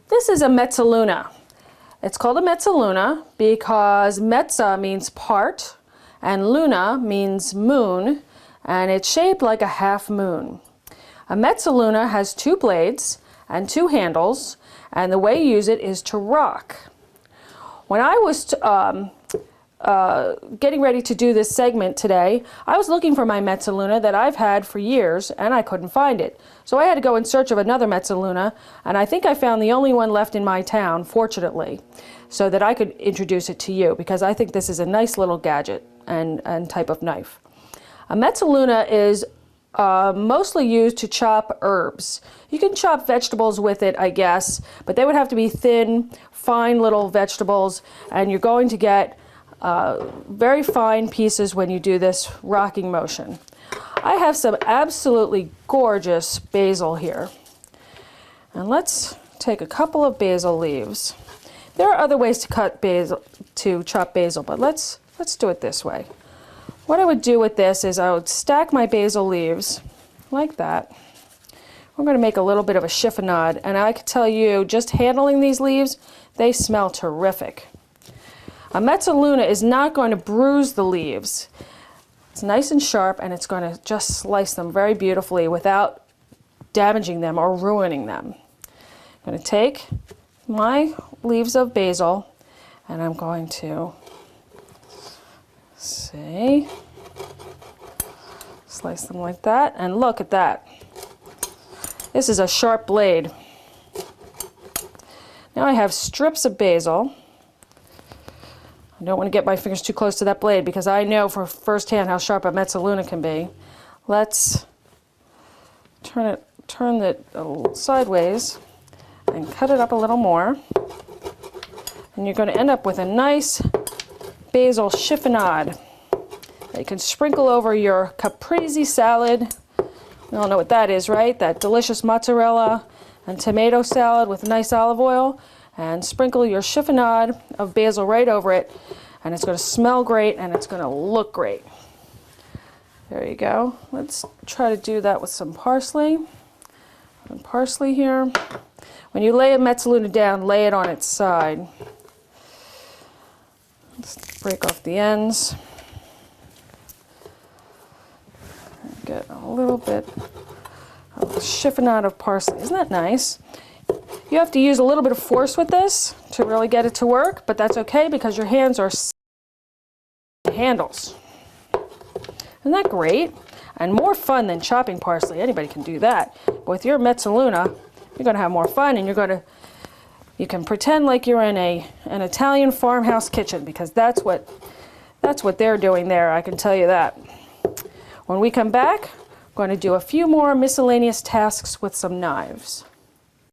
This is a mezzaluna. It's called a mezzaluna because mezza means part and luna means moon, and it's shaped like a half moon. A mezzaluna has two blades and two handles, and the way you use it is to rock. When I was getting ready to do this segment today, I was looking for my mezzaluna that I've had for years, and I couldn't find it. So I had to go in search of another mezzaluna, and I think I found the only one left in my town, fortunately, so that I could introduce it to you, because I think this is a nice little gadget and type of knife. A mezzaluna is mostly used to chop herbs. You can chop vegetables with it, I guess, but they would have to be thin, fine little vegetables, and you're going to get very fine pieces when you do this rocking motion. I have some absolutely gorgeous basil here. And let's take a couple of basil leaves. There are other ways to chop basil, but let's do it this way. What I would do with this is I would stack my basil leaves like that. We're going to make a little bit of a chiffonade, and I can tell you, just handling these leaves, they smell terrific. A mezzaluna is not going to bruise the leaves. It's nice and sharp, and it's going to just slice them very beautifully without damaging them or ruining them. I'm going to take my leaves of basil, and I'm going to slice them like that, and look at that. This is a sharp blade. Now I have strips of basil. I don't want to get my fingers too close to that blade because I know for firsthand how sharp a mezzaluna can be. Let's turn it sideways and cut it up a little more. And you're going to end up with a nice basil chiffonade that you can sprinkle over your caprese salad. We all know what that is, right? That delicious mozzarella and tomato salad with nice olive oil. And sprinkle your chiffonade of basil right over it, and it's going to smell great and it's going to look great. There you go. Let's try to do that with some parsley. Some parsley here. When you lay a mezzaluna down, lay it on its side. Let's break off the ends. Get a little bit of a chiffonade of parsley. Isn't that nice? You have to use a little bit of force with this to really get it to work, but that's okay because your hands are handles. Isn't that great? And more fun than chopping parsley. Anybody can do that. But with your mezzaluna, you're going to have more fun, and you can pretend like you're in an Italian farmhouse kitchen, because that's what they're doing there, I can tell you that. When we come back, I'm going to do a few more miscellaneous tasks with some knives.